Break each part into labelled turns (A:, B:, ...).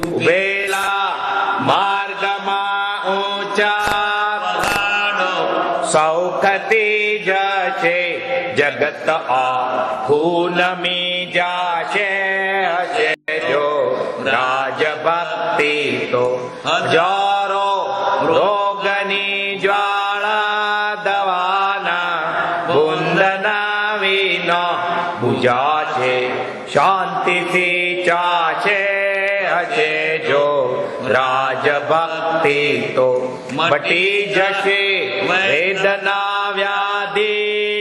A: ઉભેલા માર્ગમાં ઊંચા પહાડો સૌખતી જશે જગત આખું નમી જાશે હશે જો રાજભક્તિ તો હજારો રોગની જ્વાળા દવાના બુંદના વિનો બુજાશે શાંતિથી ચાશે હશે જો રાજભક્તિ તો મટી જશે વેદના વ્યાધિ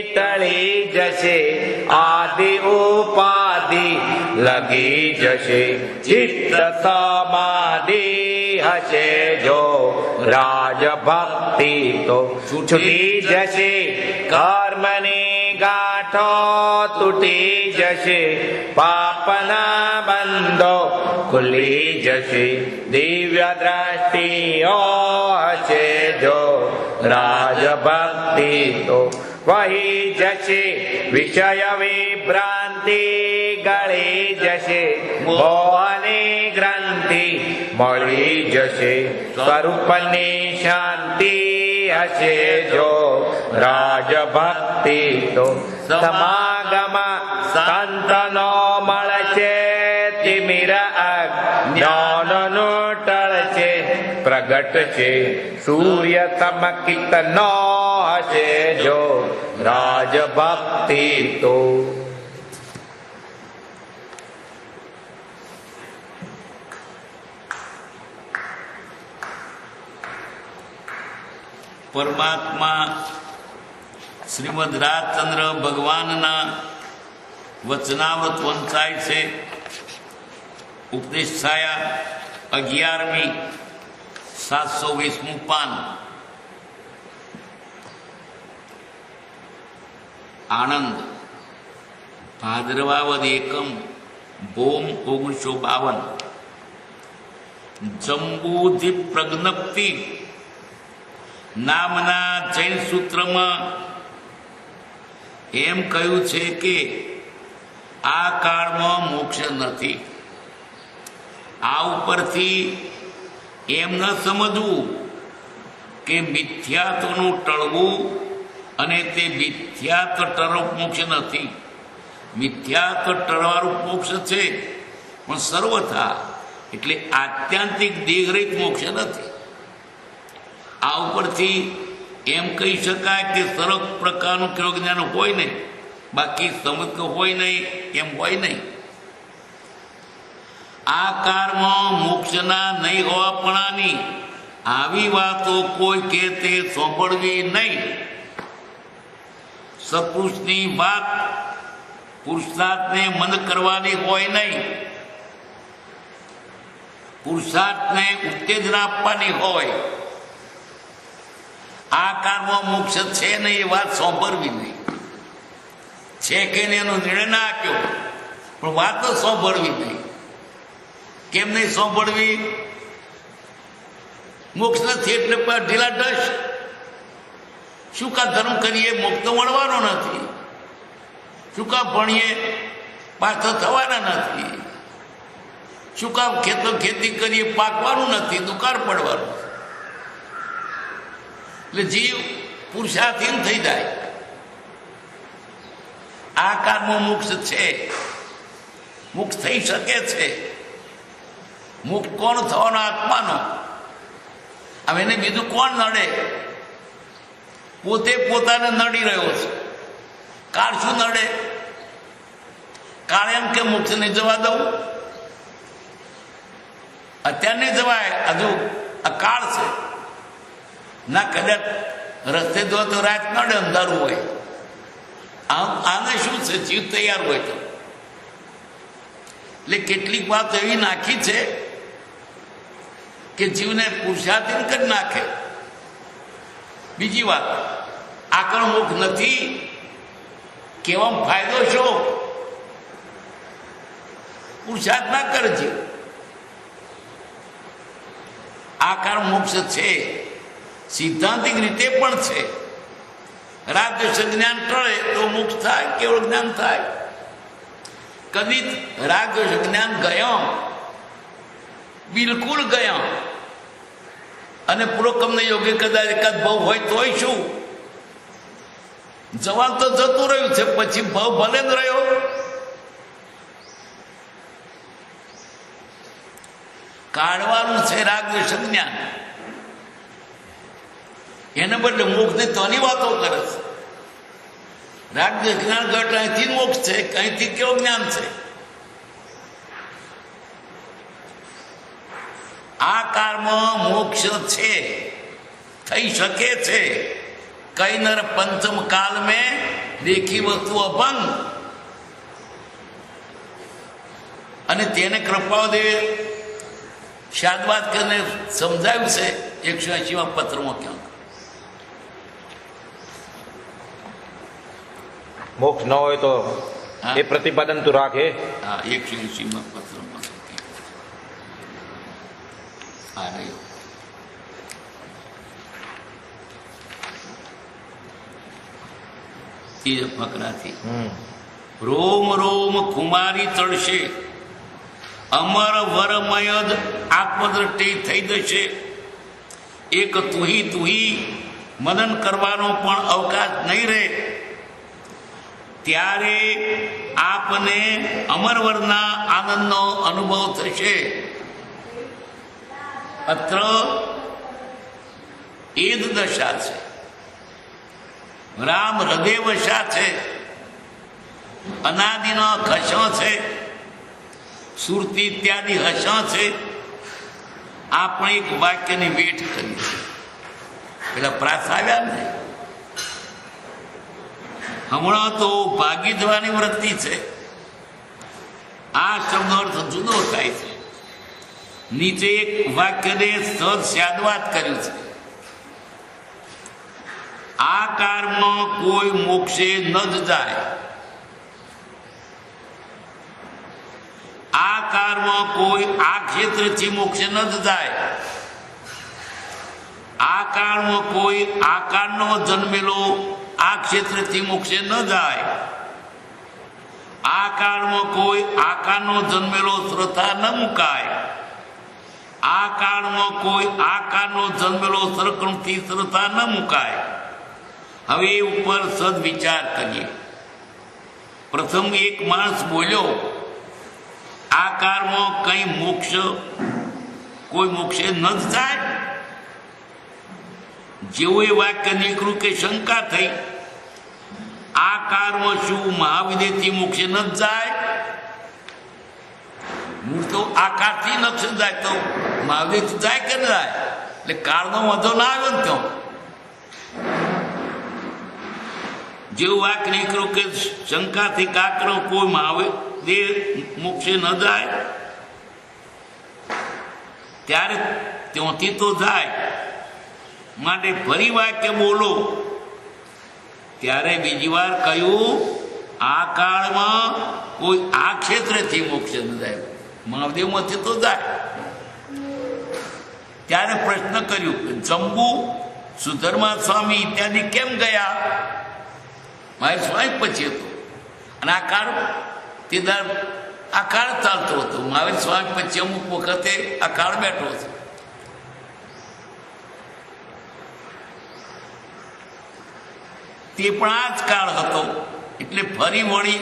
A: ટળી જશે આદિ ઉપાધિ લગી જશે ચિત્ત સમાધિ હશે જો રાજભક્તિ તો છૂટી જશે કર્મની ગાંઠો તૂટી જશે પાપના બંધો ખુલી જશે દિવ્ય દ્રષ્ટિઓ હશે જો રાજભક્તિ તો વહી જશે વિષય વિભ્રાંતિ ગળી જશે મોહની ગ્રંથિ મળી જશે સ્વરૂપની શાંતિ હશે જો રાજભક્તિ તો સમાગમ સંતનો મળશે તિમિર અજ્ઞાનનું ટળશે પ્રગટ છે સૂર્ય સમકિત નો હશે જો રાજભક્તિ તો
B: પરમાત્મા શ્રીમદ રાજચંદ્ર ભગવાનના વચનાવત વંચાય છે. ઉપદેશ છાયા 11મી 720મું પાન. આણંદ ભાદ્રવાવદ એકમ ભોમ 1952. જંબૂધિ પ્રજ્ઞપ્તિ નામના જૈન સૂત્રમાં એમ કહ્યું છે કે આ કાળમાં મોક્ષ નથી. આ ઉપરથી એમ ન સમજવું કે મિથ્યાત્વનું ટળવું અને તે મિથ્યાત્વ તરફ મોક્ષ નથી. મિથ્યાત્વ ટળવારૂપ મોક્ષ છે પણ સર્વથા એટલે આત્યંતિક દેહરહિત મોક્ષ નથી. આ ઉપરથી એમ કહી શકાય કે સર્વ પ્રકારનું કેવું જ્ઞાન હોય નહીં, બાકી સમજ હોય નહીં એમ હોય નહીં. આ કાળમાં મોક્ષના નહીં હોવાપણાની આવી વાતો કોઈ કે તે સાંભળવી નહીં. સત્પુરુષની વાત પુરુષાર્થને મંદ કરવાની હોય નહીં, પુરુષાર્થને ઉત્તેજના આપવાની હોય. આ કાળમાં મોક્ષ છે નહીં એ વાત સાંભળવી નહીં. છે કે એનો નિર્ણય ના આપ્યો પણ વાત તો સાંભળવી નહીં. કેમ નહીં સાંભળવી? મોક્ષ નથી એટલે ઢીલા ઢસ. શું કા ધર્મ કરીએ? મોક્ષ તો મળવાનો નથી. શું કામ ભણીએ? પાછો થવાના નથી. શું કામ ખેતી કરીએ? પાકવાનું નથી, દુકાળ પડવાનું. એટલે જીવ પુરુષાર્થહીન થઈ જાય. આ કાળમાં મોક્ષ છે, મોક્ષ થઈ શકે છે. મોક્ષ કોણ થવાનો? આત્માનો. હવે એને બીજું કોણ નડે? પોતે પોતાને નડી રહ્યો છે. કાળ શું નડે? કાળ એમ કે મોક્ષ નહીં જવા દઉં, અત્યારે નહીં જવાય, હજુ આ કાળ છે. ના કદાચ રસ્તે જો તો રાત નડે, અંધારું હોય. આને શું છે? જીવ તૈયાર હોય તો. એટલે કેટલીક વાત એવી નાખી છે કે જીવને પુરુષાર્થહીન કરી નાખે. બીજી વાત, આકળ મોક્ષ નથી કહેવામાં ફાયદો શું? પુરુષાર્થ ના કરજે. આકાર મોક્ષ છે, સિદ્ધાંતિક રીતે પણ છે. રાગદ્વેષ જ્ઞાન ટળે તો મોક્ષ થાય, કેવળ જ્ઞાન થાય. કદી રાગદ્વેષ જ્ઞાન ગયો બિલકુલ ગયા. અને પુરોક્રમને યોગ્ય કદાચ એકાદ ભાવ હોય તોય શું, જવાબ તો જતું રહ્યું છે, પછી ભાવ ભલે જ રહ્યો. કાઢવાનું છે રાગ દ્વેષ જ્ઞાન, એને બદલે મોક્ષની તોની વાતો કરે છે. રાગ દ્વેષ જ્ઞાન ઘટ અહીંથી મોક્ષ છે, અહીંથી કેવું જ્ઞાન છે? આ કાળમાં મોક્ષ છે, થઈ શકે છે. કઈ નર પંચમ કાલ મેં દેખી વસ્તુ અભંગ. અને તેને કૃપાદેવે શાદવાદ કરીને સમજાવ્યું છે 180માં પત્રમાં ક્યાંક.
A: મોક્ષ ન હોય તો
B: હા.
A: એ પ્રતિપાદન તું રાખે.
B: હા, 180માં પત્રમાં આ રહ્યો. ત્રીજા ફકરાથી રોમ રોમ કુમારી ચડશે, અમર વરમય જ આત્મદ્રષ્ટિ થઈ જશે. એક તુહી મનન કરવાનો પણ અવકાશ નહીં રહે. ત્યારે આપને અમરવરના આનંદનો અનુભવ થશે. અત્ર એ જ દશા છે. રામ હૃદય વશા છે, અનાદિનો ખસો છે, સુરતી ઇત્યાદિ હસો છે. આપણે એક વાક્યની વેઠ કરી છે. પેલા પ્રાસ આવ્યા ને, હમણાં તો ભાગી જવાની વૃત્તિ છે. આ શબ્દનો અર્થ જુદો થાય છે. નીચે એક વાક્યને સહજ સ્યાદવાદ કર્યું છે. આ કાળમાં કોઈ મોક્ષે ન જ જાય. આ કાળમાં કોઈ આ ક્ષેત્રથી મોક્ષે ન જ જાય. આ કાળમાં કોઈ આકારનો જન્મેલો આ ક્ષેત્રથી મોક્ષે ન જાય. આ કાળમાં કોઈ આકારનો જન્મેલો શ્રદ્ધા ન મુકાય. આ કાળમાં કોઈ આકારનો જન્મેલો સરક્રમથી શ્રદ્ધા ન મુકાય. હવે એ ઉપર સદ વિચાર કરીએ. પ્રથમ એક માણસ બોલ્યો, આ કાળમાં કઈ મોક્ષ કોઈ મોક્ષે ન જ જાય. જેવું એ વાક્ય નીકળ્યું કે શંકા થઈ, આ કાળમાં શું મહાવિદ્યથી મોક્ષે ન જ જાય? મૂળ તો આકારથી નક્ષ જાય તો મહાવિદ્યથી જાય કે ન જાય? એટલે કાળનો વાંધો ના આવ્યો ને તો. જેવું વાક્ય નીકળ્યું કે શંકાથી કાકરો કોઈ મહાવિદ્ય મોક્ષે ન જાય, ત્યારે ત્યાંથી તો જાય. માટે ફરી વાક્ય બોલો. ત્યારે બીજી વાર કહ્યું, આ કાળમાં કોઈ આ ક્ષેત્રથી મોક્ષ ન જાય, મહાદેવમાંથી તો જાય. ત્યારે પ્રશ્ન કર્યો કે જંબુ સુધર્મા સ્વામી ઇત્યાદિ કેમ ગયા? મારે સ્વામી પછી હતો અને આ કાળ તે આ કાળ ચાલતો હતો. મહાવીર સ્વામી પછી અમુક વખતે આ કાળ બેઠો હતો. તે પણ આ જ કાળ હતો. એટલે ફરી વળી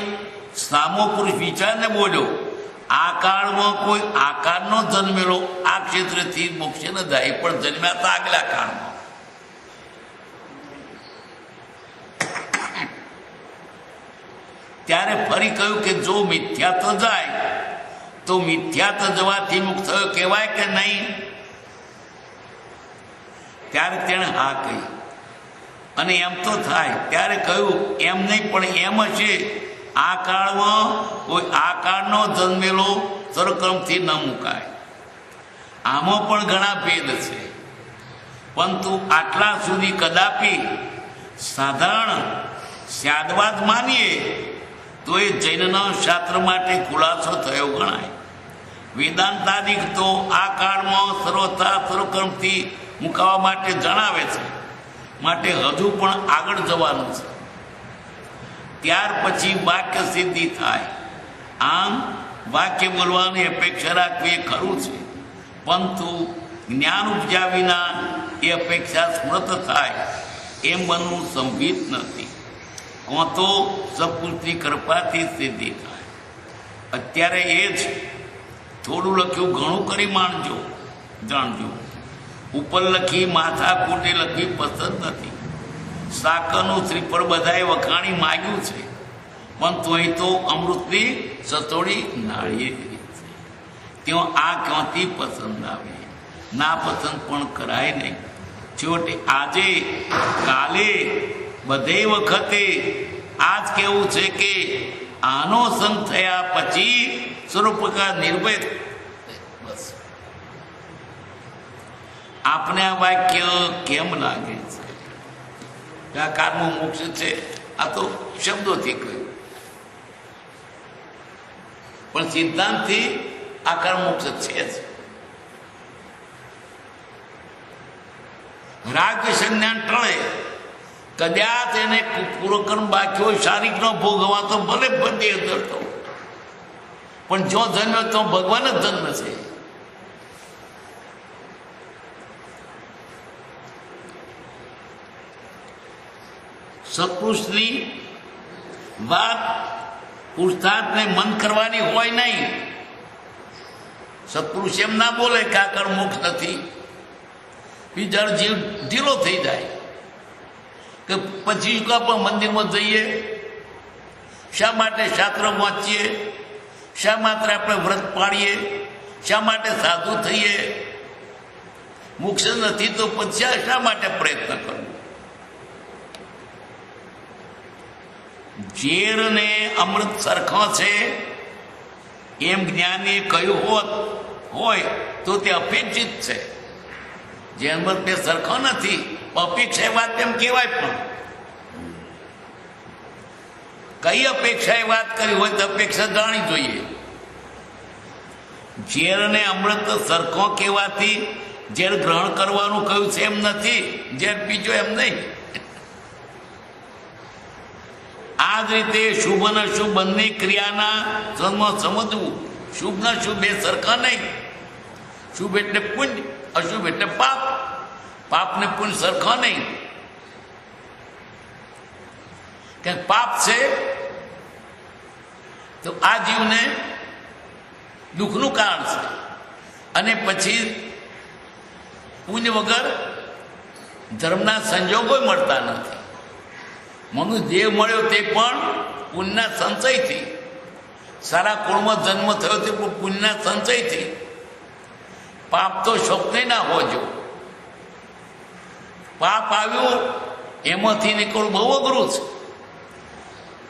B: સામો પુરુષ વિચારને બોલ્યો, આ કાળમાં કોઈ આકારનો જન્મેલો આ ક્ષેત્રથી મોક્ષે ન જાય, પણ જન્મ્યા હતા આગલા કાળમાં. ત્યારે ફરી કહ્યું કે જો મિથ્યાત્વ જાય તો મિથ્યાત્વ જવાથી મુક્ત થયો કહેવાય કે નહીં? ત્યારે તેણે હા કહી. અને એમ તો થાય. ત્યારે કહ્યું એમ નહીં, પણ એમ હશે, આ કાળમાં કોઈ આ કાળનો જન્મેલો સરક્રમથી ન મુકાય. આમાં પણ ઘણા ભેદ છે, પરંતુ આટલા સુધી કદાપી સાધારણ સ્યાદવાદ માનીએ તો એ જૈનના શાસ્ત્ર માટે ખુલાસો થયો ગણાય. વેદાંતાદિક તો આ કાળમાં સર્વથા સર્વકર્મથી મુકાવા માટે જણાવે છે. માટે હજુ પણ આગળ જવાનું છે. ત્યાર પછી વાક્ય સિદ્ધિ થાય. આમ વાક્ય બોલવાની અપેક્ષા રાખવી એ ખરું છે, પરંતુ જ્ઞાન ઉપજ્યા વિના એ અપેક્ષા સ્મૃત થાય એમ બનવું સંભવિત નથી. કોણ તો સત્પુરુષની કૃપાથી સિદ્ધિ થાય. અત્યારે એ જ થોડું લખ્યું ઘણું કરી માણજો જાણજો. ઉપર લખી માથા કૂટી લખવી પસંદ નથી. સાકરનું શ્રીફળ બધાએ વખાણી માગ્યું છે, પણ તોય તો અમૃતની સતોડી નાળીએ છે. ત્યાં આ ક્યાંથી પસંદ આવે? ના પસંદ પણ કરાય નહીં. છેવટે આજે કાલે બધે વખતે આ જ કહેવું છે કે આનો સંગ થયા પછી સ્વરૂપકાર નિર્ભય. બસ આપને આ વાક્ય કેમ લાગે છે? આ કર્મ મોક્ષ છે, આ તો શબ્દોથી કહ્યું, પણ સિદ્ધાંતથી આ કર્મ મોક્ષ છે જ. રાગ સંજ્ઞાન ટળે, કદાચ એને પૂરો કર્મ બાકી હોય, શારીરિકનો ભોગવા તો ભલે બધે ધરતો, પણ જો જન્મ્યો તો ભગવાન જ જન્મ છે. સત્પુરુષની વાત પુરુષાર્થને મન કરવાની હોય નહીં. સત્પુરુષ એમ ના બોલે કે આ કર્મ મોક્ષ નથી. બીજા જીવ ઢીલો થઈ જાય કે પછી પણ મંદિરમાં જઈએ, શા માટે શાસ્ત્ર વાંચીએ, શા માટે આપણે વ્રત પાડીએ, શા માટે સાધુ થઈએ? મોક્ષ નથી તો પછી શા માટે પ્રયત્ન કરવો? ઝેર ને અમૃત સરખો છે એમ જ્ઞાનીએ કહ્યું હોય તો તે અપેક્ષિત છે. જે અમૃત બે સરખો નથી, અપેક્ષા વાત એમ કહેવાય. પણ કઈ અપેક્ષાએ વાત કરી હોય તો અપેક્ષા જાણવી જોઈએ. ઝેર ને અમૃત સરખો કહેવાથી ઝેર ગ્રહણ કરવાનું કહ્યું છે એમ નથી, ઝેર બીજો એમ નહીં. આ જ રીતે શુભ અને અશુભ બંને ક્રિયાના સમજવું. શુભ ને શુભ બે સરખા નહીં. શુભ એટલે પુણ્ય, અશુભ એટલે પાપ. પાપ ને પુણ્ય સરખા નહીં. કે પાપ છે તો આ જીવને દુઃખનું કારણ છે, અને પછી પુણ્ય વગર ધર્મના સંજોગો મળતા નથી. મનુષ્ય દેહ મળ્યો તે પણ પુણ્યના સંચયથી. સારા કુળમાં જન્મ થયો તે પણ પુણ્યના સંચયથી. પાપ તો સ્વપ્ને ના હોજો. પાપ આવ્યું એમાંથી નીકળવું બહુ અઘરું છે.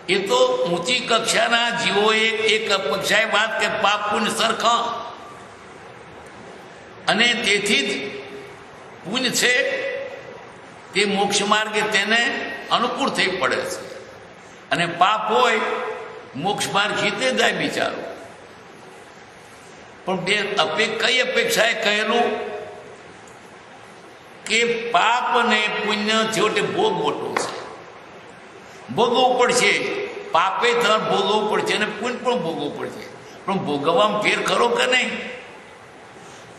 B: એ તો ઊંચી કક્ષાના જીવોએ એક કક્ષાએ વાત કે પાપ પુણ્ય સરખા, અને તેથી જ પુણ્ય છે તે મોક્ષ માર્ગે તેને અનુકૂળ થઈ પડે છે, અને પાપ હોય મોક્ષ માર્ગ હિતે જાય બિચારો. પણ કઈ અપેક્ષાએ કહેલું કે પાપ અને પુણ્ય છેવટે ભોગ મોટો છે. ભોગવવું પડશે, પાપે ધન ભોગવવું પડશે અને પુણ્ય પણ ભોગવવું પડશે. પણ ભોગવવામાં ફેર ખરો કે નહીં?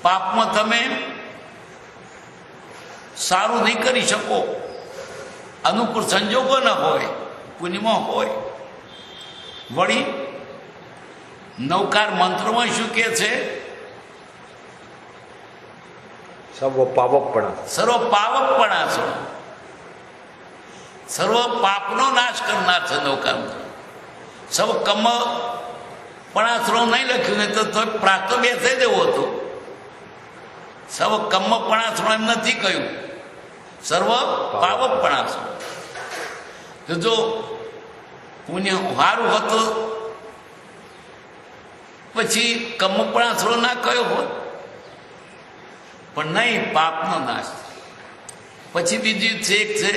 B: પાપમાં તમે સારું નહીં કરી શકો, અનુકૂળ સંજોગો ન હોય, પુણ્યમાં હોય. વળી નવકાર મંત્રમાં શું કે છે?
A: સર્વ પાવકપણા.
B: સર્વ પાવકપણા છો, સર્વ પાપનો નાશ કરનાર છે નવકાર મંત્ર. સર્વ કર્મપણાશ્રો નહીં લખ્યું ને તો પ્રાપ્ત બેસે દેવો હતો. સર્વ કર્મપણાશ્રો એમ નથી કહ્યું, સર્વ પાવકપણાશ્રો. તો જો પુણ્ય સારું હતું પછી કર્મપણાશ્રો ના કયો હોત, પણ નહીં, પાપનો નાશ. પછી બીજી એક છે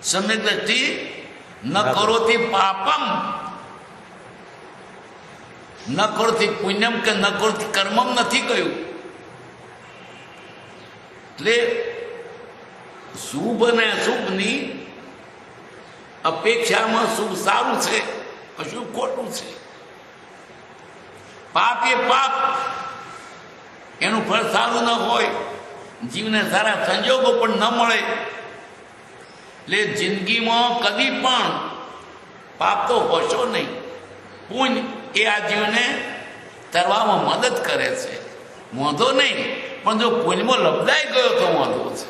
B: સમ્યક દ્રષ્ટિ ન કરોથી પાપમ, ન કરોથી પુણ્યમ કે ન કરોથી કર્મમ નથી કહ્યું. એટલે શુભ અને અશુભની અપેક્ષામાં શુભ સારું છે, અશુભ ખોટું છે. પાપ એ પાપ, એનું ફળ સારું ન હોય, જીવને સારા સંજોગો પણ ન મળે. એટલે જિંદગીમાં કદી પણ પાપ તો હોશો નહીં. પુણ્ય એ આ જીવને તરવામાં મદદ કરે છે, વાંધો નહીં. પણ જો પુણ્યમાં લબડાઈ ગયો તો વાંધો છે.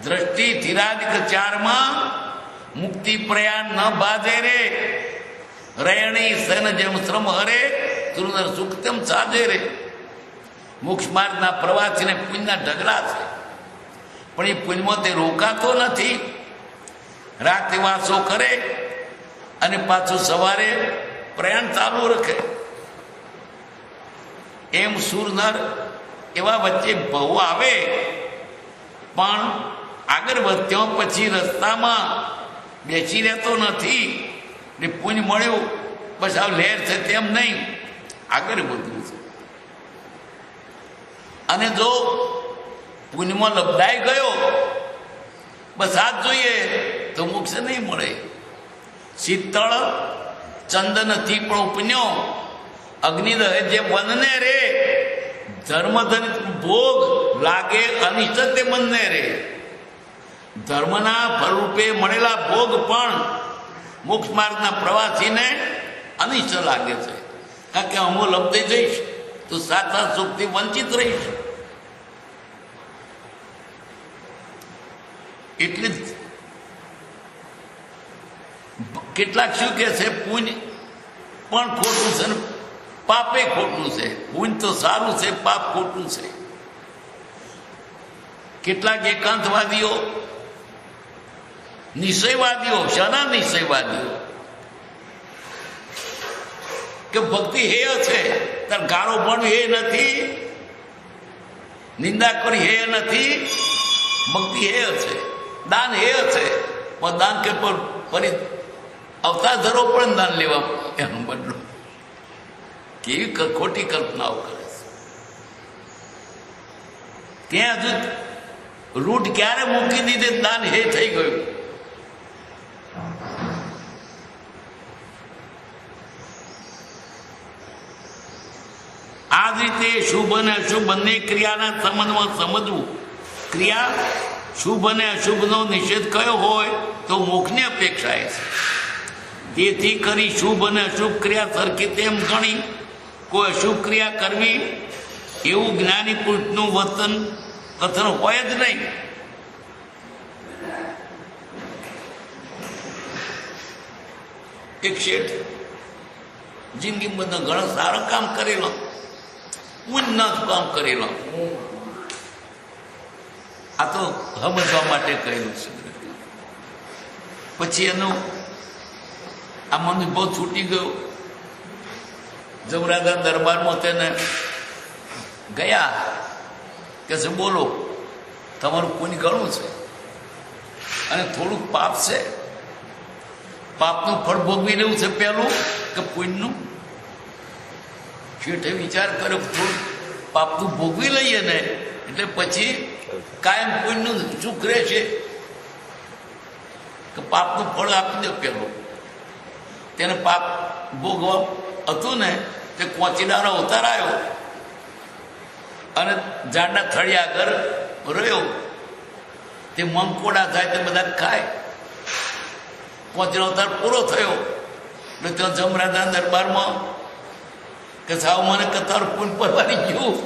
B: દ્રષ્ટિ ધીરાદિક ચારમાં મુક્તિ પ્રયાણ ન બાધે રે, રયણી સન જેમ શ્રમ હરે, સુંદર સુખ તેમ સાધે રે. મોક્ષ માર્ગના પ્રવાસીને પુણ્યના ઢગલા છે, પણ એ પુણ્યમાં તે રોકાતો નથી. રાતે વાસો કરે અને પાછું સવારે પ્રયાણ ચાલુ રાખે. એમ સુરનર એવા વચ્ચે ભવ આવે, પણ આગળ વધ્યો પછી રસ્તામાં બેસી રહેતો નથી. ને પુણ્ય મળ્યું બસ આ લહેર છે તેમ નહીં, આગળ વધવું છે. અને જો પુણ્યમાં લબડાઈ ગયો બસ આ જ જોઈએ તો મોક્ષ નહીં મળે. શીતળ ચંદનથી પણ ઉપન્યો, અગ્નિ દહે જે વનને રે, ધર્મધન ભોગ લાગે અનિષ્ટ તે મનને રે. ધર્મના ફળરૂપે મળેલા ભોગ પણ મોક્ષ માર્ગના પ્રવાસીને અનિષ્ટ લાગે છે. કારણ કે હું લબ્ધી જઈશ તો સાચા સુખથી વંચિત રહીશ. એટલે જ કેટલાક શું કહે છે, પુણ્ય પણ ખોટું છે ને પાપે ખોટું છે. પુણ્ય તો સારું છે, પાપ ખોટું છે. કેટલાક એકાંતવાદીઓ, નિશ્ચયવાદીઓ, શાના નિશ્ચયવાદીઓ કે ભક્તિ હેય છે, તાર ગાળો પણ હે નથી, નિંદા કરી હે નથી, ભક્તિ હેય છે. દાન હેય છે, પણ દાન કે ફરી અવતાર ધરો પણ દાન લેવા એનું બદલું. કેવી ખોટી કલ્પનાઓ કરે છે. ત્યાં હજુ રૂટ ક્યારે મૂકી દીધી, દાન હે થઈ ગયું. આ જ રીતે શુભ અને અશુભ બંને ક્રિયાના સંબંધમાં સમજવું. ક્રિયા શુભ અને અશુભનો નિષેધ કયો હોય તો મોક્ષની અપેક્ષા છે. તેથી કરી શુભ અને અશુભ ક્રિયા સરખી તેમ ગણી કોઈ અશુભ ક્રિયા કરવી એવું જ્ઞાની પુરુષનું વર્તન કથન હોય જ નહીં. એક શેઠ જિંદગીમાં બધા ઘણા સારા કામ કરેલો, પુણ્ય કામ કરેલો. આ તો સમજવા માટે કહેલું છે. પછી એનું આ મને બહુ છૂટી ગયું. જમરાદા દરબારમાં તેને ગયા કે છે બોલો તમારું પુણ્ય ઘણું છે અને થોડુંક પાપ છે. પાપનું ફળ ભોગવી લેવું છે પહેલું કે પુણ્યનું? શેઠે વિચાર કર્યો થોડું પાપનું ભોગવી લઈએ ને એટલે પછી કાયમ પુણ્યનું સુખ રહેશે. કે પાપનું ફળ આપી દે પેલું. તેને પાપ ભોગવા હતું ને તે કોચીડાનો અવતાર આવ્યો અને ઝાડના થળિયા આગળ રહ્યો. તે મંકોડા થાય તે બધા ખાય. કોચીનો અવતાર પૂરો થયો એટલે ત્યાં જમરાજના દરબારમાં કે સાવ મને કથાર પુણ્ય પરવાની ગયું.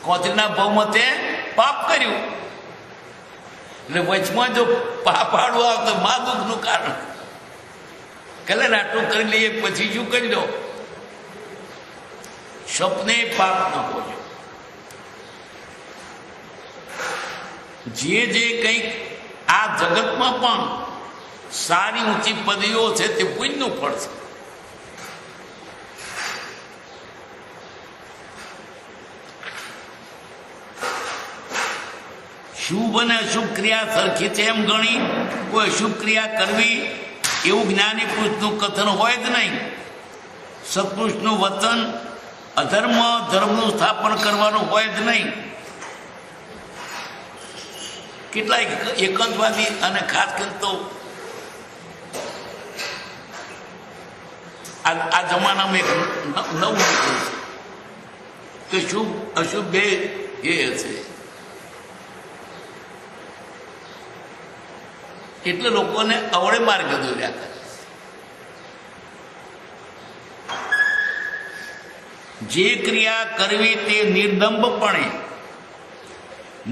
B: કોચીના ભાવમાં તે પાપ કર્યું એટલે વચમાં જો પાપાડું આવે તો મા દુઃખનું કારણ. કલે આટલું કરી લઈએ પછી શું કરી દો. સપને પાપ ન હોય. જે કંઈક આ જગતમાં પણ સારી ઊંચી પદવીઓ છે તે પુણ્યનું ફળ છે. શુભ અને અશુભ ક્રિયા સરખી છે એમ ગણી કોઈ અશુભ ક્રિયા કરવી એવું જ્ઞાની પુરુષનું કથન હોય જ નહીં. સત્પુરુષનું વતન અધર્મ ધર્મનું સ્થાપન કરવાનું હોય જ નહીં. કેટલાય એકાંતવાદી અને ખાસ કરીને તો આ જમાનામાં એક નવું નીકળ્યું છે કે શુભ અશુભ બે એ હશે. એટલે લોકોને અવળે માર્ગે દોર્યા કરે. જે ક્રિયા કરવી તે નિર્દંભપણે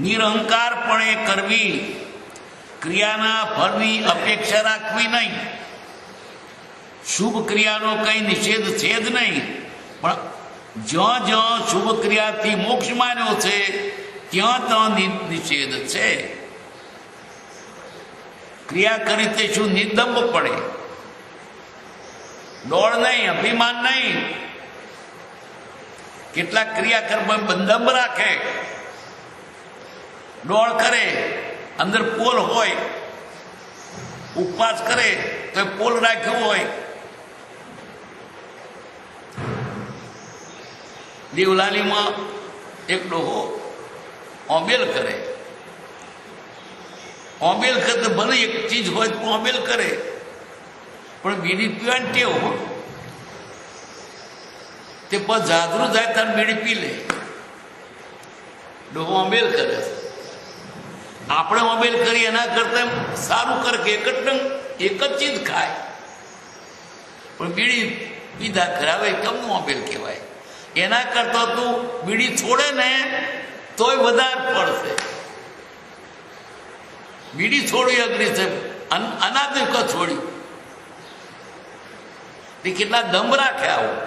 B: નિરહંકારપણે કરવી, ક્રિયાના ફળની અપેક્ષા રાખવી નહીં. શુભ ક્રિયાનો કઈ નિષેધ છે જ નહીં, પણ જ્યાં જ્યાં શુભ ક્રિયાથી મોક્ષ માન્યો છે ત્યાં ત્યાં નિષેધ છે. ક્રિયા કરી તે શું નિર્દંભ પડે, દોડ નહીં, અભિમાન નહીં. કેટલાક ક્રિયા કરવા બંધંભ રાખે, દોડ કરે, અંદર પોલ હોય, ઉપવાસ કરે તો પોલ રાખ્યો હોય. દેવલાલીમાં એક ડોહો ઓબેલ કરે. ઓબેલ કરે તો ભલે એક ચીજ હોય તો ઓબેલ કરે, પણ બીડી પીવાની ટેવ હોય તે પછી જાગૃત થાય ત્યારે બીડી પી લે. ડોહો ઓબેલ કરે. આપણે ઓબેલ કરી એના કરતા સારું કરે કે એક જ ચીજ ખાય, પણ બીડી પીધા કરાવે કેમનું ઓબેલ કહેવાય? એના કરતા તું બીડી છોડે ને તોય વધારે પડશે. બીડી છોડવી અઘરી છે, અનાજ છોડ્યું. તે કેટલા દંભ રાખે આવું.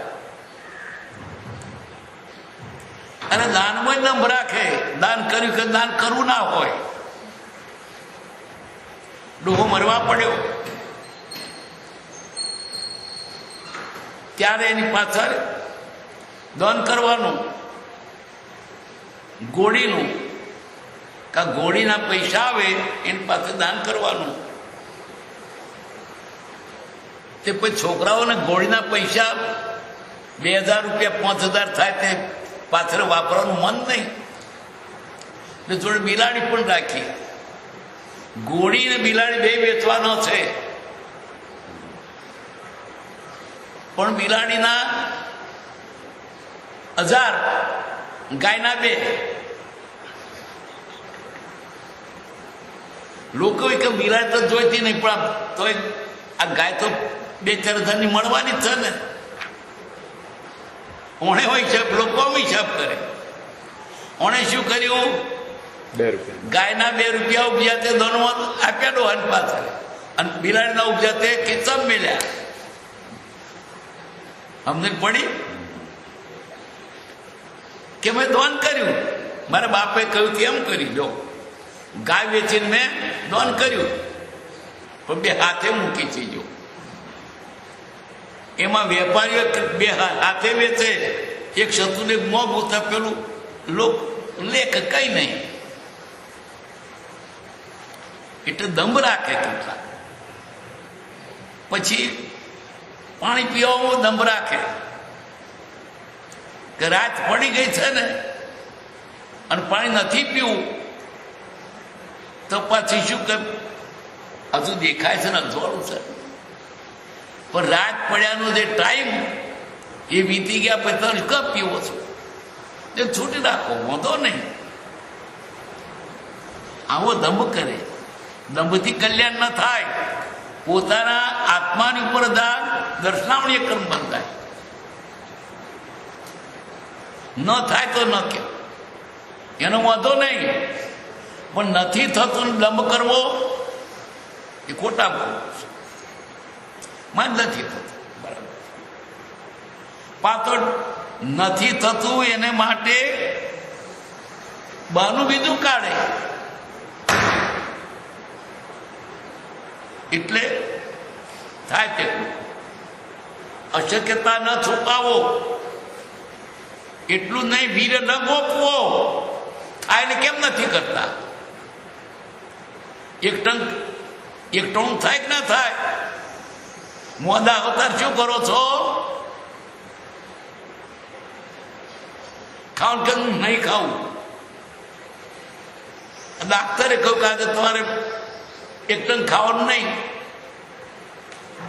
B: અને દાનમાં દંભ રાખે, દાન કર્યું કે દાન કરવું ના હોય. ડોહો મરવા પડ્યો ત્યારે એની પાછળ દાન કરવાનું, ગોળીનું કા ગોળીના પૈસા આવે એની પાસે દાન કરવાનું. તે પછી છોકરાઓને ગોળીના પૈસા 2000 રૂપિયા 5000 થાય તે પાછળ વાપરવાનું મન નહીં. એટલે જોડે બિલાડી પણ રાખી. ગોળી ને બિલાડી બે વેચવાનો છે, પણ બિલાડીના 1000, ગાયના 2. લોકો કે બિલાડી તો જોઈતી નહીં, પણ તોય આ ગાય તો 2-4 હજારની મળવાની છે ને. ઓણે હિસાબ, લોકો હિસાબ કરે. ઓણે શું કર્યું?
A: 2 રૂપિયા
B: ગાયના 2 રૂપિયા ઉપજ્યા તે દોનમાં આપ્યા ડોહાન પાછળ, અને બિલાડીના ઉપજ્યા તે ખિસ્સામાં મેલ્યા. અમને પડી કે મેં દોન કર્યું, મારા બાપે કહ્યું કે એમ કરી લો. ગાય વેચીને મેં દોન કર્યું, પણ 2 હાથે મૂકી છે. જો એમાં વેપારીઓ 2 હાથે વેચે, એક શત્રુને મોં ગોતા, પેલું લોક લેખ કઈ નહીં. એટલે દંભ રાખે કેટલા. પછી પાણી પીવામાં દંભ રાખે કે રાત પડી ગઈ છે ને અને પાણી નથી પીવું તો પછી શું કે હજુ દેખાય છે ને અજવાળું છે, પણ રાત પડ્યાનો જે ટાઈમ એ વીતી ગયા પછી તમે કપ પીવો છો એ છૂટી રાખો, વાંધો નહીં. આવો દંભ કરે. દંભથી કલ્યાણ ન થાય. પોતાના આત્માની ઉપર દર્શનાવણી કર્મ બંધાય. ન થાય તો ન કે એનો વાંધો નહીં, પણ નથી થતું દંભ કરવો એ ખોટા માં નથી થતું. બરાબર. પાછળ નથી થતું એને માટે બહાનું બીજું કાઢે. એટલે થાય તેટલું અશક્યતા ન છુપાવો, એટલું નહીં વીર ન ગોપવો. થાય ને કેમ નથી કરતા? એક ટણ થાય કે ના થાય? મોદા અવતાર શું કરો છો? ખાવાનું કેમ નહીં ખાવું? ડાક્ટરે કહ્યું કે આજે તમારે 1 ટન ખાવાનું નહીં.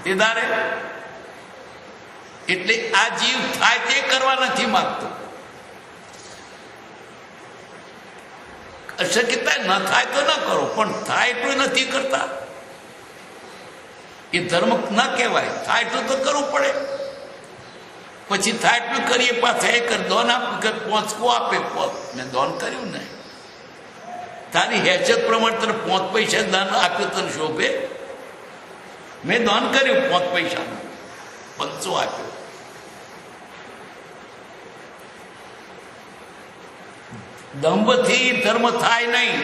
B: તે દારે એટલે આ જીવ થાય તે કરવા નથી માંગતો. અશક્યતા ન થાય તો ન કરો, પણ થાય એટલું નથી કરતા. એ ધર્મ ના કહેવાય. થાય એટલું તો કરવું પડે. પછી થાય એટલું કરીએ પાછા એ કર દોન આપે, પોંચકું આપે, મેં દોન કર્યું ને તારી હેસિયત પ્રમાણે તને 5 પૈસા દાન આપ્યું, તને શોભે? મેં દાન કર્યું 5 પૈસાનું, 500 આપ્યો. દંભથી ધર્મ થાય નહીં.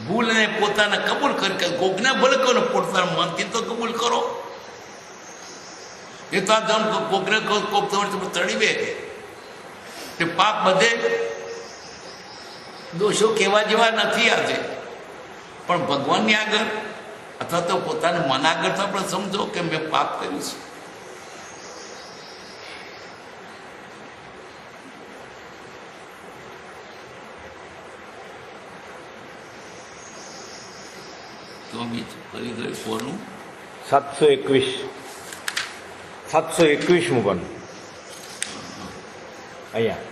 B: ભૂલને પોતાને કબૂલ કરી, કોકને ભલે કરો, પોતાના મનથી તો કબૂલ કરો. એ તો આ ધર્મ કોકને કોક તળી બે તે પાપ બધે દોષો કહેવા જેવા નથી આજે. પણ ભગવાનની આગળ અથવા તો પોતાના મન આગળ તો આપણે સમજો કે મેં પાપ કર્યું છે. તો બીજું ફરી ગયું કોનું
A: 721મું પાનું અહીંયા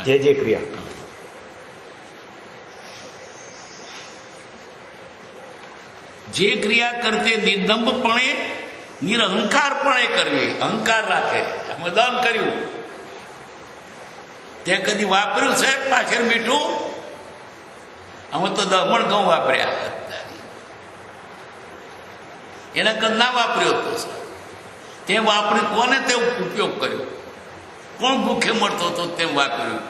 A: જે ક્રિયા.
B: જે ક્રિયા કરતે નિર્દંભપણે નિરહંકારપણે કરવી. અહંકાર રાખે. અમે દાન કર્યું, તે કદી વાપર્યું છે પાછળ મીઠું? અમે તો 10 મણ ઘઉં વાપર્યા, એના કદ ના વાપર્યો હતો. તે વાપરી કોને તે ઉપયોગ કર્યો? કોણ ભૂખે મળતો હતો તેમ વાપર્યું?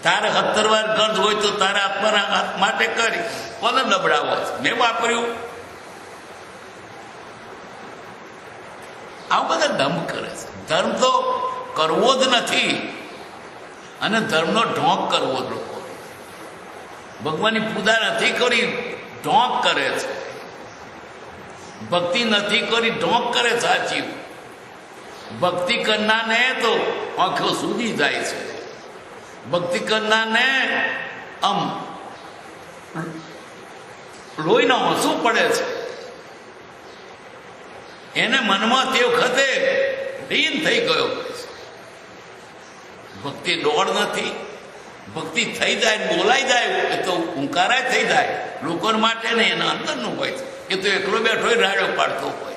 B: તારે 17 વાર ગંધ હોય તો તારે આત્માના માટે કરી, કોને નબળાવો? મેં વાપર્યું. આવું બધા દંભ કરે છે. ધર્મ તો કરવો જ નથી, અને ધર્મનો ઢોંગ કરવો જ લોકો. ભગવાનની પૂજા નથી કરી, ઢોંગ કરે છે. ભક્તિ નથી કરી, ઢોંગ કરે. સાચી ભક્તિ કરનારને તો આંખો સુધી જાય છે. ભક્તિ કરનારને આમ લોહીના આંસુ પડે છે. એને મનમાં તે વખતે લીન થઈ ગયો. ભક્તિ દોડ નથી. ભક્તિ થઈ જાય, બોલાઈ જાય, એ તો હુંકારા થઈ જાય. લોકો માટે ને એના અંદરનું હોય છે. એ તો એકલો બેઠો રાડો પાડતો હોય.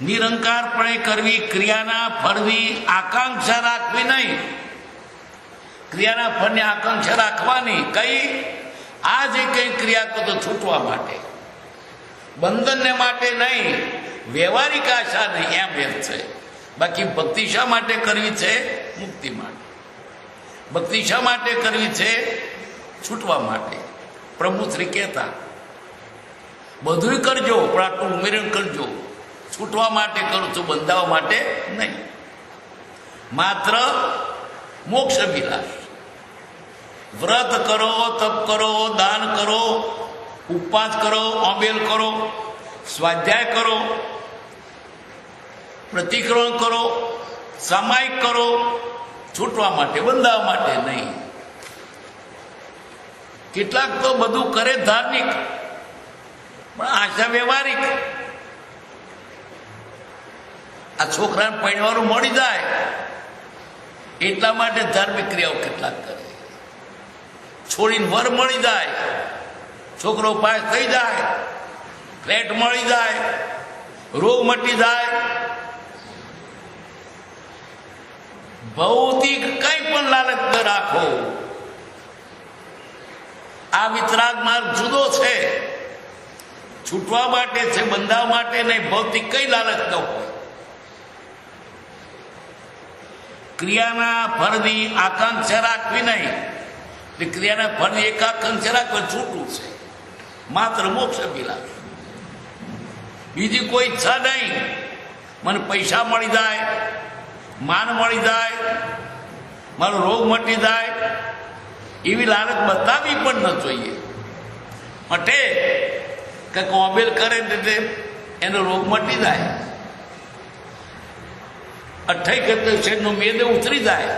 B: નિરંકારપણે કરવી. ક્રિયાના ફળની આકાંક્ષા રાખવી નહીં. ક્રિયાના ફળની આકાંક્ષા રાખવાની કઈ? આ જે કઈ ક્રિયા કરો તો છૂટવા માટે, બંધનને માટે નહીં, વ્યવહારિક આશા નહીં, એમ છે. બાકી ભક્તિ શા માટે કરવી છે? મુક્તિ માટે. ભક્તિ શા માટે કરવી છે? છૂટવા માટે. પ્રભુ શ્રી કહેતા બધું કરજો, પણ આટલું ઉમેરણ કરજો. છૂટવા માટે કરું છું, બંધાવવા માટે નહીં. માત્ર મોક્ષ વિલાસ. વ્રત કરો, તપ કરો, દાન કરો, ઉપવાસ કરો, ઓબેલ કરો, સ્વાધ્યાય કરો, પ્રતિક્રમણ કરો, સામાયિક કરો, છૂટવા માટે, બંધાવવા માટે નહીં. કેટલાક તો બધું કરે ધાર્મિક, પણ આશા વ્યવહારિક. આ છોકરાને પરણવાનું મળી જાય એટલા માટે ધાર્મિક ક્રિયાઓ કેટલાક કરે. છોડીને વર મળી જાય, છોકરો પાસ થઈ જાય, ફ્લેટ મળી જાય, રોગ મટી જાય, ભૌતિક કઈ પણ લાલચ ન રાખો. આ વિતરાગ માર્ગ જુદો છે. છૂટવા માટે છે, બંધાવવા માટે નહીં. ભૌતિક કઈ લાલચ ન હોય. ક્રિયાના ફળની આકાંક્ષા રાખવી નહીં. ક્રિયાના ફળની એક આકાંક્ષા રાખવી છૂટવું છે. માત્ર મોક્ષ વિલાસ, બીજી કોઈ ઈચ્છા નહીં. મને પૈસા મળી જાય, માન મળી જાય, મારો રોગ મટી જાય, એવી લાલચ બતાવવી પણ ન જોઈએ. મટે કંઈક ઓબેલ કરે એટલે એનો રોગ મટી જાય. અઠ્ઠાઈ કરતો શેરનો મેદ ઉતરી જાય,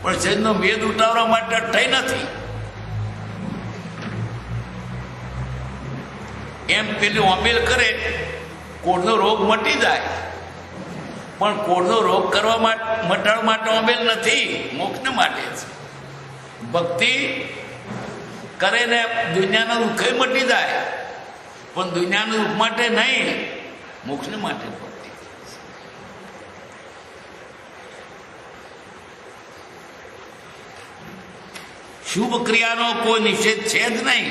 B: પણ શેરનો મેદ ઉતારવા માટે અઠ્ઠાઈ નથી. એમ પેલી ઓમેલ કરે કોળનો રોગ મટી જાય, પણ કોળનો રોગ કરવા માટે મટાડવા માટે ઓમેલ નથી, મોક્ષને માટે છે. ભક્તિ કરે ને દુનિયાના દુઃખે મટી જાય, પણ દુનિયાના દુઃખ માટે નહીં, મોક્ષને માટે ભક્તિ. શુભ ક્રિયાનો કોઈ નિષેધ છે જ નહીં,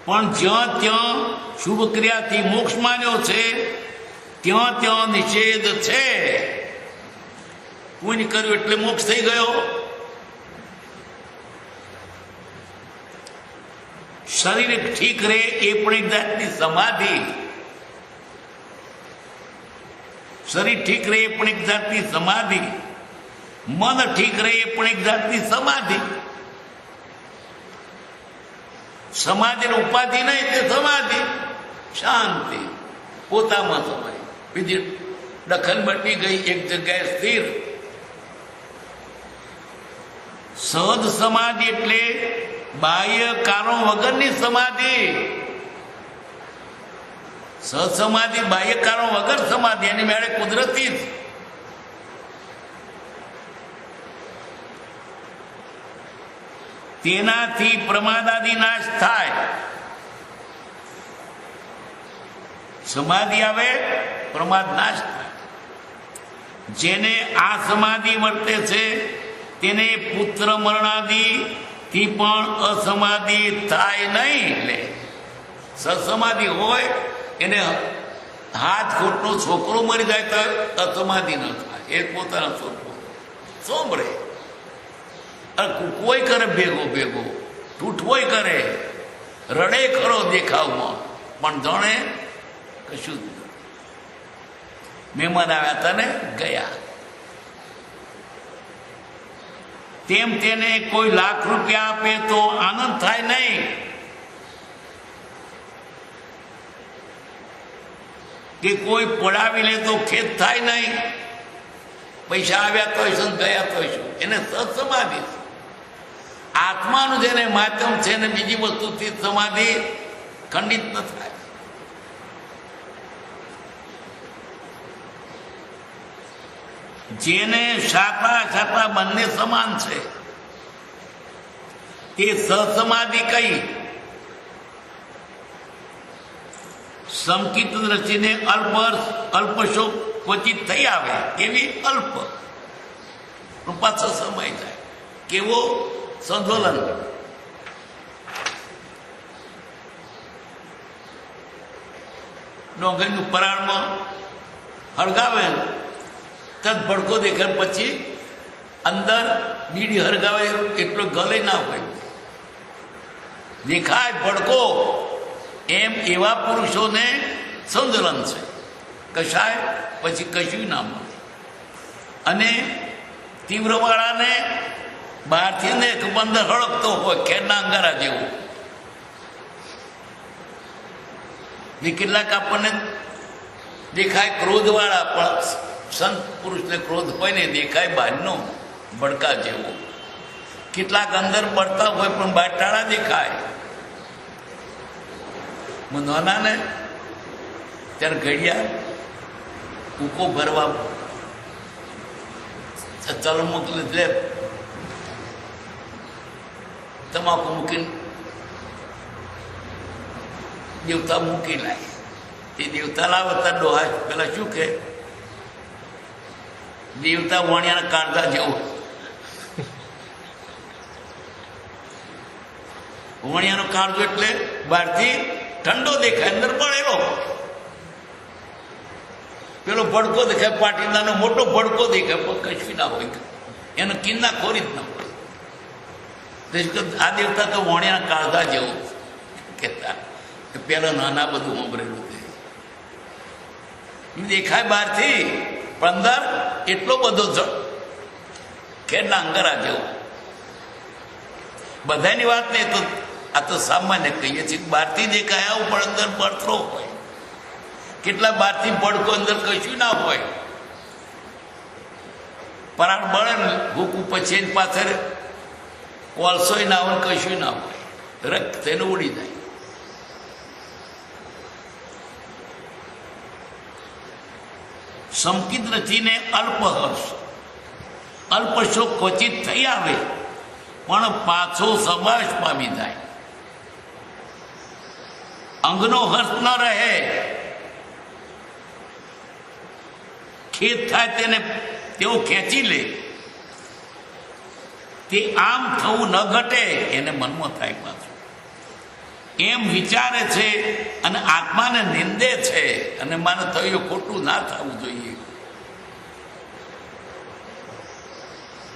B: પણ જ્યાં ત્યાં શુભ ક્રિયાથી મોક્ષ માન્યો છે ત્યાં ત્યાં નિષેધ છે. કોઈને કર્યું એટલે મોક્ષ થઈ ગયો. શરીર ઠીક રહે એ પણ એક જાતની સમાધિ. શરીર ઠીક રહે એ પણ એક જાતની સમાધિ. મન ઠીક રહે એ પણ એક જાતની સમાધિ. સમાધિની ઉપાધિ નહીં, તે સમાધિ, શાંતિ, પોતામાં સમય. બીજી દખલ બટી ગઈ, એક જગ્યાએ સ્થિર. સહજ સમાધિ એટલે બાહ્ય કારણ વગરની સમાધિ. સહજ સમાધિ બાહ્ય કારણ વગર સમાધિ, એની મેળે કુદરતી જ. તેનાથી પ્રમાદાદી નાશ થાય. સમાધિ આવે, પ્રમાદ નાશ થાય. જેને આ સમાધિ વર્તે છે તેને પુત્ર મરણાદિથી પણ અસમાધિ થાય નહીં. એટલે સસમાધિ હોય એને હાથ ખોટનો છોકરો મરી જાય તો અસમાધિ ન થાય, એ પોતાનો છોકરો સોંભળે. કોઈ કરે ભેગો ભેગો, તૂટવોય કરે, રડે ખરો દેખાવમાં, પણ જાણે કશું જ નથી. મહેમાન આવ્યા હતા ને ગયા, તેમ તેને કોઈ લાખ રૂપિયા આપે તો આનંદ થાય નહીં. કે કોઈ પડાવી લે તો ખેદ થાય નહીં. પૈસા આવ્યા તો શું, ગયા તો શું, એને સત્સમાધિ. આત્માનું જેને માધ્યમ છે ને બીજી વસ્તુથી સમાધિ ખંડિત ન થાય. જેને શાખા શાખા બંને સમાન છે તે સસમાધિ કઈ. સંકિત દ્રષ્ટિને અલ્પ શોક ક્વચિત થઈ આવે એવી અલ્પ, પાછો સમય જાય. કેવો સંતુલન. ડોંગરનું પરાળમાં હળગાવે તદ ભડકો દેખાય, પછી અંદર બીડી હળગાવે એટલો ગલે ના હોય, દેખાય ભડકો. એમ એવા પુરુષોને સંતુલન છે. કશાય પછી કશું ના મળે. અને તીવ્રવાળાને બહારથી ને એક બંદર હળગતો હોય ખેડના અંગારા જેવું. ને કેટલાક આપણને દેખાય ક્રોધવાળા, પણ સંત પુરુષને ક્રોધ હોય ને દેખાય બહારનો ભડકા જેવો. કેટલાક અંદર બળતા હોય પણ બહાર ટાળા દેખાય. હું નાના ને ત્યારે ઘડિયા કૂકો ભરવા ચલો મોકલી લે, તમાકુ મૂકીને દેવતા મૂકી લાય. તે દેવતા લાવતા ડોહા પેલા શું કે, દેવતા વાણિયાના કાંડા જેવો. વાણિયાનો કાળજો એટલે બહારથી ઠંડો દેખાય, અંદર પડેલો. પેલો ભડકો દેખાય, પાટીદારનો મોટો ભડકો દેખાય, પણ કશું ના હોય, એનો કિન્ના ખોરી જ ના હોય. આ દેવતા તો વણ્યા કાળધા જેવું કહેતા, કે પેલા નાના બધું સાંભળેલું દેખાય બહારથી, પણ અંદર એટલો બધો ખેડના અંગારા જેવો. બધાની વાત નહીં, તો આ તો સામાન્ય કહીએ છીએ. બહારથી દેખાય આવું, પણ અંદર બળતરો હોય. કેટલા બહારથી ભડકો, અંદર કશું ના હોય. પરાળ બળે ને ભૂકું પછી એની પાછળ કોલસોય ના હોય કશું ના હોય, રક્ત તેને ઉડી જાય. સંકિત રચીને અલ્પ હર્ષ, અલ્પ શોક ક્વચિત થઈ આવે પણ પાછો સમાશ પામી જાય. અંગનો હર્ષ ન રહે, ખેદ થાય તેને તેઓ ખેંચી લે, તે આમ થવું ન ઘટે એને મનમાં થાય પાછું. એમ વિચારે છે અને આત્માને નિંદે છે અને માને થયું ખોટું ના થવું જોઈએ.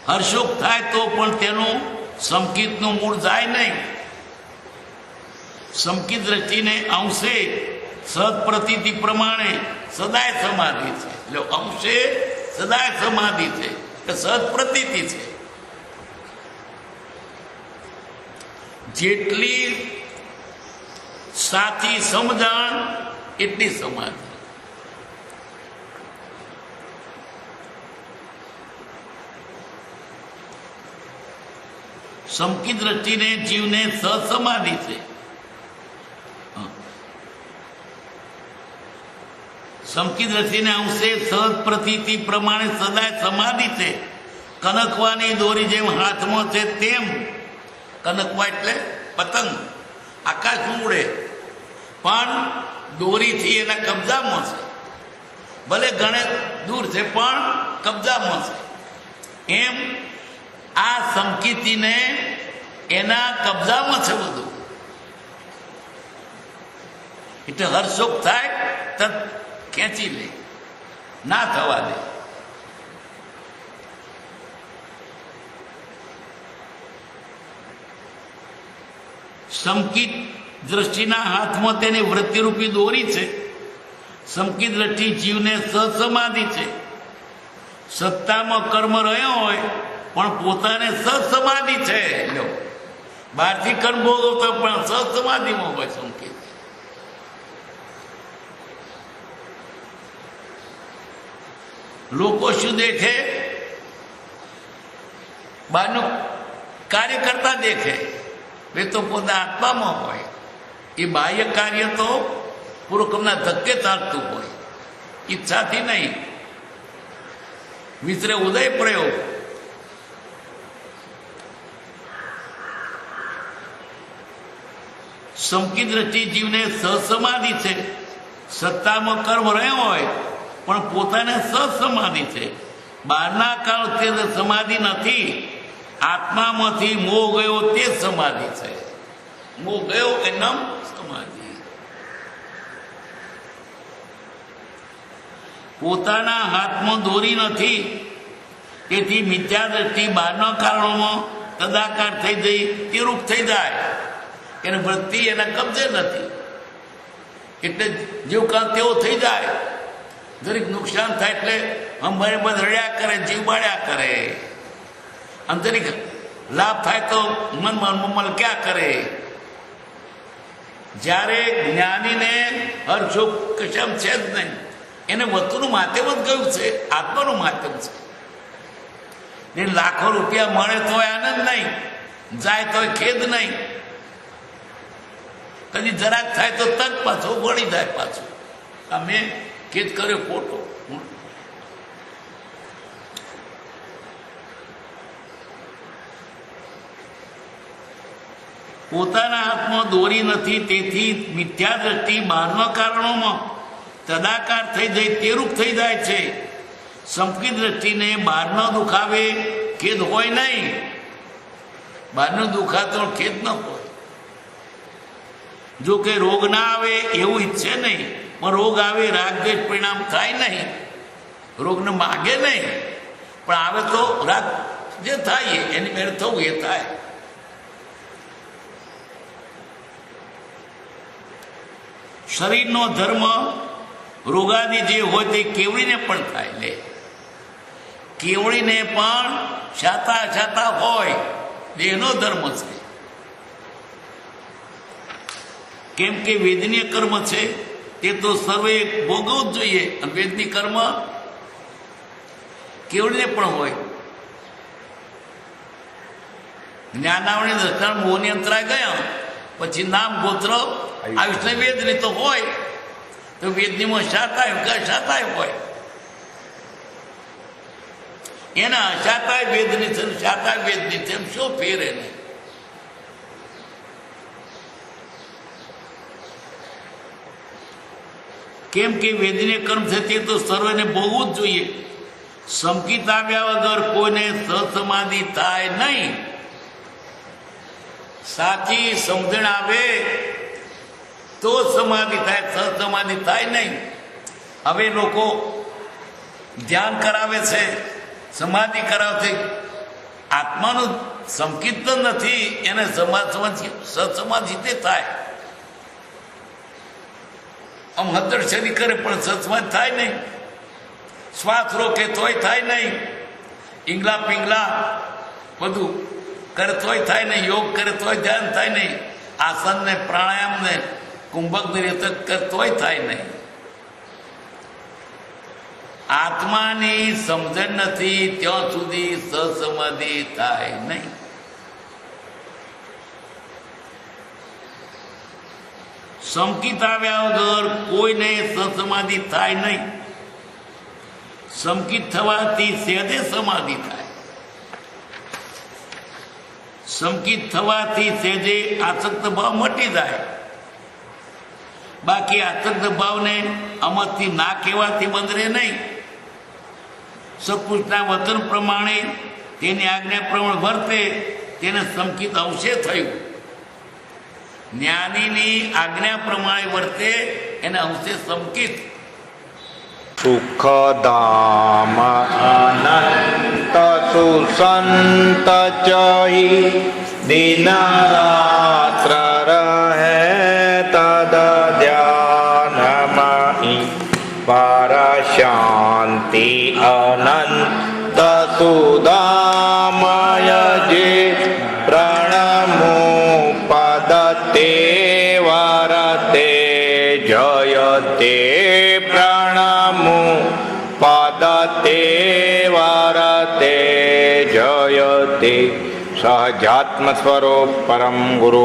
B: હર્ષોક થાય તો પણ તેનું સંકિતનું મૂળ જાય નહીં. સંકિત રચીને અંશે સદ પ્રતીતિ પ્રમાણે સદાય સમાધિ છે. એટલે અંશે સદાય સમાધિ છે એટલે સદ પ્રતીતિ છે. જેટલી સાચી સમજણ એટલી સમાધિ. સંકિત રચીને જીવને સસમાધિ છે. સંકિત રચીને અંશે સહજ પ્રતીતિ પ્રમાણે સદાય સમાધિ છે. કનકવાની દોરી જેમ હાથમાં છે તેમ, કનકવા એટલે પતંગ આકાશમાં ઉડે પણ દોરીથી એના કબજામાં છે, ભલે ઘણે દૂર છે પણ કબજામાં છે. એમ આ સંકિતિને એના કબજામાં છે બધું. એટલે હર્ષોક થાય તરત ખેંચી લે, ના થવા દે. સંકિત દ્રષ્ટિના હાથમાં તેની વૃત્તિરૂપી દોરી છે. સંકિત દ્રષ્ટિ જીવને સસમાધિ છે. સત્તામાં કર્મ રહ્યો હોય પણ પોતાને સસમાધિ છે. બહારથી કર્મ ભોગવતો પણ સસમાધિમાં હોય સંકિત. લોકો શું દેખે? બહારનું કાર્ય કરતા દેખે, એ તો પોતા આત્મામાં હોય. એ બાહ્ય કાર્ય તો પૂર્વકમના ધક્કે ચાલતું હોય, ઈચ્છાથી નહીં. મિત્રે ઉદય પ્રયોગ, સંકિત રચી જીવને સસમાધિ છે. સત્તામાં કર્મ રહ્યો હોય પણ પોતાને સસમાધિ છે. બહારના કાળ તે સમાધિ નથી, આત્મામાંથી મોહ ગયો તે સમાધિ છે. મોહ ગયો એ નામ સમાધિ. પોતાના હાથમાં દોરી નથી, તેથી મિથ્યા દ્રષ્ટિ બહારના કારણોમાં તદાકાર થઈ જઈ તિરૂપ થઈ જાય. એને વૃત્તિ એના કબજે નથી, એટલે જેવું કામ તેવો થઈ જાય. દરેક નુકસાન થાય એટલે અંબાને બંધ રડ્યા કરે, જીવ બાળ્યા કરે. આંતરિક લાભ થાય તો મન ક્યાં કરે. જ્યારે જ્ઞાનીને હર્ષોક કશામ છે જ નહીં. એને વસ્તુનું માધ્યમ જ ગયું છે, આત્માનું માધ્યમ છે. ને લાખો રૂપિયા મળે તો આનંદ નહીં, જાય તો ખેદ નહીં. કદી જરાક થાય તો તક પાછો વળી જાય પાછું. અમે ખેદ કર્યો ખોટો. પોતાના હાથમાં દોરી નથી, તેથી મિથ્યા દ્રષ્ટિ બહારના કારણોમાં તદાકાર થઈ જાય તેરૂપ થઈ જાય છે. સંકિત દ્રષ્ટિને બહારનો દુખાવે ખેદ હોય નહીં. બહારનો દુખાતો ખેદ ન હોય. જો કે રોગ ના આવે એવું ઈચ્છે નહીં, પણ રોગ આવે રાગદ્વેષ પરિણામ થાય નહીં. રોગને માગે નહીં, પણ આવે તો રાગ જે થાય એની મેળ થવું એ થાય. શરીરનો ધર્મ રોગાદી જે હોય તે કેવડીને પણ થાય. લે કેવડીને પણ શાતા હોય, દેહનો ધર્મ છે. કેમ કે વેદનીય કર્મ છે તે તો સર્વે ભોગવવું જ જોઈએ. અને વેદની કર્મ કેવડીને પણ હોય. જ્ઞાનાવળી દર્શન મોહની અંતરાય ગયા પછી નામ ગોત્ર આયુષ્ય વેદની તો હોય તો વેદનીમાં શાતાય કે શાતાય હોય એના શાતાય વેદની છે શાતાય વેદની છે એમ શું ફેરે ને કેમ કે વેદનીય કર્મ છે તે તો સર્વને બહુ જ જોઈએ. સંકિત આવ્યા વગર કોઈને સત્સમાધિ થાય નહીં. સાચી સમજણ આવે તો સમાધિ થાય, સત્સમાધિ થાય નહીં. હવે લોકો ધ્યાન કરાવે છે, સમાધિ કરાવે છે, આત્માનું સંકિત તો નથી, એને સત્સમાધિ તે થાય. આમ હતડછડી કરે પણ સત્સમાધિ થાય નહીં. શ્વાસ રોકે તોય થાય નહીં. ઈંગલા પિંગલા બધું કરે તોય થાય નહીં. યોગ કરે તોય ધ્યાન થાય નહીં. આસન ને પ્રાણાયામ ને કુંભકની રીતે કરે તોય થાય નહીં. આત્માની સમજણ નથી ત્યાં સુધી સત્સમાધિ થાય નહીં. સંકિત આવ્યા વગર કોઈને સત્સમાધિ થાય નહીં. સંકિત થવાથી સહેજે સમાધિ થાય. સંકિત થવાથી સહેજે આસક્ત ભાવ મટી જાય. બાકી આસક્ત ભાવને અમતથી ના કહેવાથી બંધરે નહીં. સત્પુરુષના વચન પ્રમાણે તેની આજ્ઞા પ્રમાણે વર્તે તેને સંકિત અંશે થયું. જ્ઞાનીની આજ્ઞા પ્રમાણે વર્તે એને અંશે સંકિત.
A: સુખધામ અનંત સુસંત ચહિ દિન રાત્ર રહે તદ ધ્યાનમહિ પર શાંતિ અનંત સુદામય જે પ્રણમો પદ તે વરતે જયતે પ્રણમો પદ તે વરતે જયતે સહજાત્મ સ્વરૂપ પરમ ગુરુ